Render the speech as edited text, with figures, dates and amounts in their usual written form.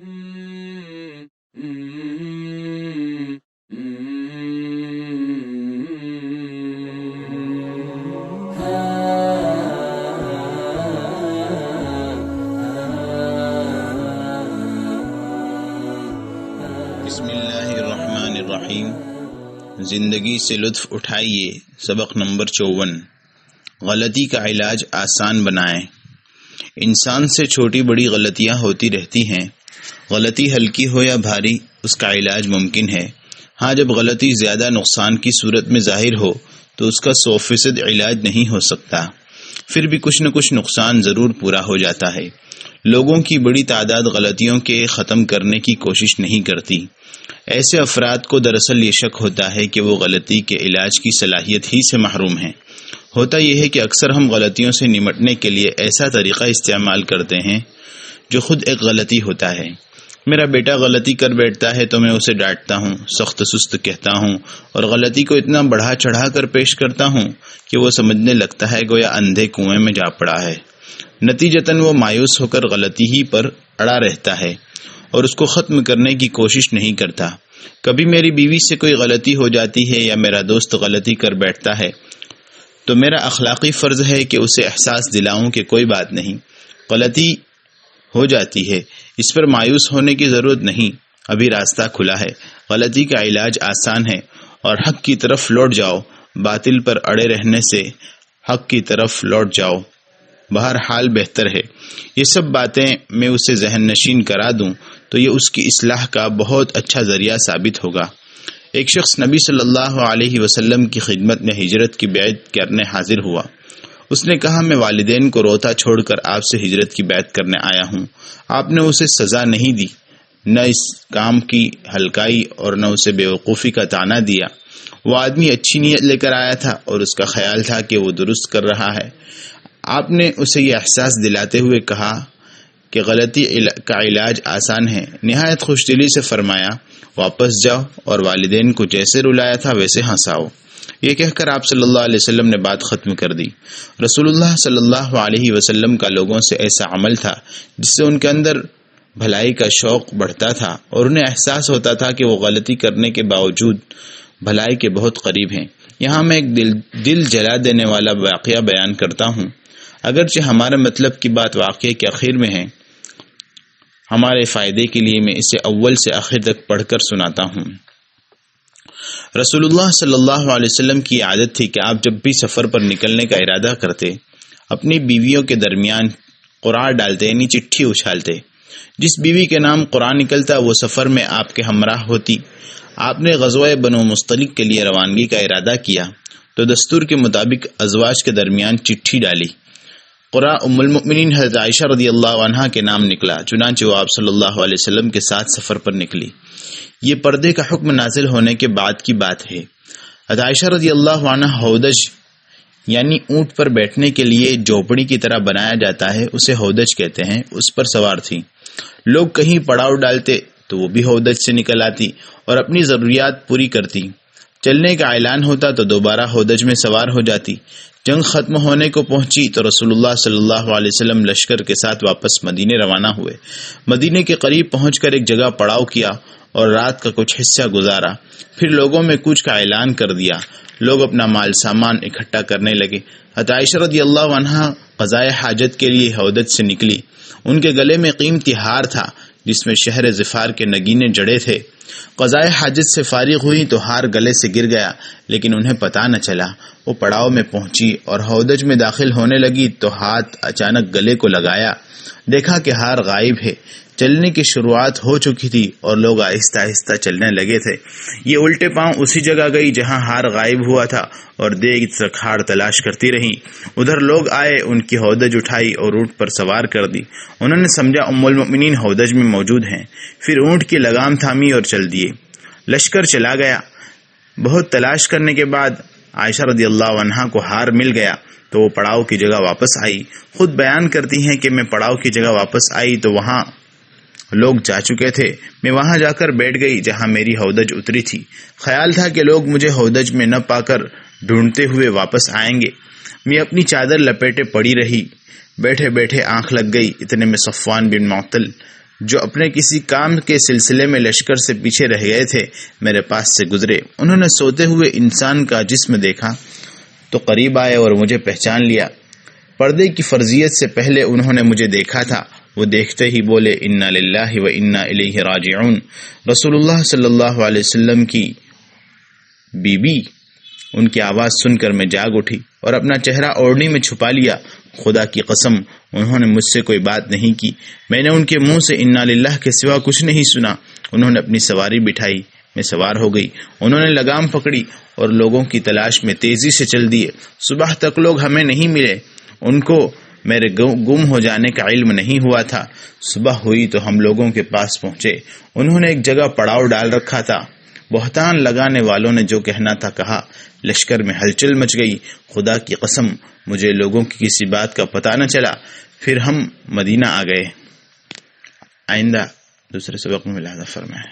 بسم اللہ الرحمن الرحیم۔ زندگی سے لطف اٹھائیے، سبق نمبر 54۔ غلطی کا علاج آسان بنائیں۔ انسان سے چھوٹی بڑی غلطیاں ہوتی رہتی ہیں، غلطی ہلکی ہو یا بھاری اس کا علاج ممکن ہے۔ ہاں، جب غلطی زیادہ نقصان کی صورت میں ظاہر ہو تو اس کا 100% علاج نہیں ہو سکتا، پھر بھی کچھ نہ کچھ نقصان ضرور پورا ہو جاتا ہے۔ لوگوں کی بڑی تعداد غلطیوں کے ختم کرنے کی کوشش نہیں کرتی۔ ایسے افراد کو دراصل یہ شک ہوتا ہے کہ وہ غلطی کے علاج کی صلاحیت ہی سے محروم ہیں۔ ہوتا یہ ہے کہ اکثر ہم غلطیوں سے نمٹنے کے لیے ایسا طریقہ استعمال کرتے ہیں جو خود ایک غلطی ہوتا ہے۔ میرا بیٹا غلطی کر بیٹھتا ہے تو میں اسے ڈانٹتا ہوں، سخت سست کہتا ہوں اور غلطی کو اتنا بڑھا چڑھا کر پیش کرتا ہوں کہ وہ سمجھنے لگتا ہے گویا اندھے کنویں میں جا پڑا ہے۔ نتیجتاً وہ مایوس ہو کر غلطی ہی پر اڑا رہتا ہے اور اس کو ختم کرنے کی کوشش نہیں کرتا۔ کبھی میری بیوی سے کوئی غلطی ہو جاتی ہے یا میرا دوست غلطی کر بیٹھتا ہے تو میرا اخلاقی فرض ہے کہ اسے احساس دلاؤں کہ کوئی بات نہیں، غلطی ہو جاتی ہے، اس پر مایوس ہونے کی ضرورت نہیں، ابھی راستہ کھلا ہے، غلطی کا علاج آسان ہے اور حق کی طرف لوٹ جاؤ، باطل پر اڑے رہنے سے حق کی طرف لوٹ جاؤ، بہرحال بہتر ہے۔ یہ سب باتیں میں اسے ذہن نشین کرا دوں تو یہ اس کی اصلاح کا بہت اچھا ذریعہ ثابت ہوگا۔ ایک شخص نبی صلی اللہ علیہ وسلم کی خدمت میں ہجرت کی بیعت کرنے حاضر ہوا۔ اس نے کہا، میں والدین کو روتا چھوڑ کر آپ سے ہجرت کی بیعت کرنے آیا ہوں۔ آپ نے اسے سزا نہیں دی، نہ اس کام کی ہلکائی اور نہ اسے بیوقوفی کا طعنہ دیا۔ وہ آدمی اچھی نیت لے کر آیا تھا اور اس کا خیال تھا کہ وہ درست کر رہا ہے۔ آپ نے اسے یہ احساس دلاتے ہوئے کہا کہ غلطی کا علاج آسان ہے۔ نہایت خوش دلی سے فرمایا، واپس جاؤ اور والدین کو جیسے رلایا تھا ویسے ہنساؤ۔ یہ کہہ کر آپ صلی اللہ علیہ وسلم نے بات ختم کر دی۔ رسول اللہ صلی اللہ علیہ وسلم کا لوگوں سے ایسا عمل تھا جس سے ان کے اندر بھلائی کا شوق بڑھتا تھا اور انہیں احساس ہوتا تھا کہ وہ غلطی کرنے کے باوجود بھلائی کے بہت قریب ہیں۔ یہاں میں ایک دل جلا دینے والا واقعہ بیان کرتا ہوں، اگرچہ ہمارے مطلب کی بات واقعے کے آخر میں ہے، ہمارے فائدے کے لیے میں اسے اول سے آخر تک پڑھ کر سناتا ہوں۔ رسول اللہ صلی اللہ علیہ وسلم کی عادت تھی کہ آپ جب بھی سفر پر نکلنے کا ارادہ کرتے، اپنی بیویوں کے درمیان قرعہ ڈالتے، یعنی چٹھی اچھالتے۔ جس بیوی کے نام قرعہ نکلتا وہ سفر میں آپ کے ہمراہ ہوتی۔ آپ نے غزوہ بنو مستلق کے لیے روانگی کا ارادہ کیا تو دستور کے مطابق ازواج کے درمیان چٹھی ڈالی۔ قرعہ ام المؤمنین حضرت عائشہ رضی اللہ عنہا کے نام نکلا، چنانچہ وہ آپ صلی اللہ علیہ وسلم کے ساتھ سفر پر نکلی۔ یہ پردے کا حکم نازل ہونے کے بعد کی بات ہے۔ حضرت عائشہ رضی اللہ عنہا ہودج یعنی اونٹ پر بیٹھنے کے لیے جھوپڑی کی طرح بنایا جاتا ہے، اسے ہودج کہتے ہیں، اس پر سوار تھی۔ لوگ کہیں پڑاؤ ڈالتے تو وہ بھی ہودج سے نکل آتی اور اپنی ضروریات پوری کرتی۔ چلنے کا اعلان ہوتا تو دوبارہ ہودج میں سوار ہو جاتی۔ جنگ ختم ہونے کو پہنچی تو رسول اللہ صلی اللہ علیہ وسلم لشکر کے ساتھ واپس مدینے روانہ ہوئے۔ مدینے کے قریب پہنچ کر ایک جگہ پڑاؤ کیا اور رات کا کچھ حصہ گزارا، پھر لوگوں میں کوچ کا اعلان کر دیا۔ لوگ اپنا مال سامان اکٹھا کرنے لگے۔ حضرت عائشہ رضی اللہ عنہا قضائے حاجت کے لیے ہودج سے نکلی۔ ان کے گلے میں قیمتی ہار تھا جس میں شہر ظفار کے نگینے جڑے تھے۔ قضائے حاجت سے فارغ ہوئی تو ہار گلے سے گر گیا، لیکن انہیں پتہ نہ چلا۔ وہ پڑاؤ میں پہنچی اور ہودج میں داخل ہونے لگی تو ہاتھ اچانک گلے کو لگایا، دیکھا کہ ہار غائب ہے۔ چلنے کی شروعات ہو چکی تھی اور لوگ آہستہ آہستہ چلنے لگے تھے۔ یہ الٹے پاؤں اسی جگہ گئی جہاں ہار غائب ہوا تھا اور دیر تک ہار تلاش کرتی رہی۔ ادھر لوگ آئے، ان کی ہودج اٹھائی اور اونٹ پر سوار کر دی۔ انہوں نے سمجھا ام المؤمنین ہودج میں موجود ہیں، پھر اونٹ کی لگام تھامی اور چل دیے۔ لشکر چلا گیا۔ بہت تلاش کرنے کے بعد عائشہ رضی اللہ عنہا کو ہار مل گیا تو وہ پڑاؤ کی جگہ واپس آئی۔ خود بیان کرتی ہیں کہ میں پڑاؤ کی جگہ واپس آئی تو وہاں لوگ جا چکے تھے۔ میں وہاں جا کر بیٹھ گئی جہاں میری ہودج اتری تھی۔ خیال تھا کہ لوگ مجھے ہودج میں نہ پا کر ڈھونڈتے ہوئے واپس آئیں گے۔ میں اپنی چادر لپیٹے پڑی رہی۔ بیٹھے بیٹھے آنکھ لگ گئی۔ اتنے میں صفوان بن معطل جو اپنے کسی کام کے سلسلے میں لشکر سے پیچھے رہ گئے تھے میرے پاس سے گزرے. انہوں نے سوتے ہوئے انسان کا جسم دیکھا تو قریب آئے اور مجھے پہچان لیا. پردے کی فرضیت سے پہلے انہوں نے مجھے دیکھا تھا. وہ دیکھتے ہی بولے انا للہ و انا الیہ راجعون. رسول اللہ صلی اللہ علیہ وسلم کی بی بی ان کی آواز سن کر میں جاگ اٹھی اور اپنا چہرہ اوڑھنی میں چھپا لیا. خدا کی قسم انہوں نے مجھ سے کوئی بات نہیں کی. میں نے ان کے منہ سے انا للہ کے سوا کچھ نہیں سنا. انہوں نے اپنی سواری بٹھائی, میں سوار ہو گئی. انہوں نے لگام پکڑی اور لوگوں کی تلاش میں تیزی سے چل دیے. صبح تک لوگ ہمیں نہیں ملے. ان کو میرے گم ہو جانے کا علم نہیں ہوا تھا. صبح ہوئی تو ہم لوگوں کے پاس پہنچے. انہوں نے ایک جگہ پڑاؤ ڈال رکھا تھا. بہتان لگانے والوں نے جو کہنا تھا کہا. لشکر میں ہلچل مچ گئی. خدا کی قسم مجھے لوگوں کی کسی بات کا پتہ نہ چلا. پھر ہم مدینہ آ گئے. آئندہ دوسرے سبق میں ملاحظہ فرمائیں.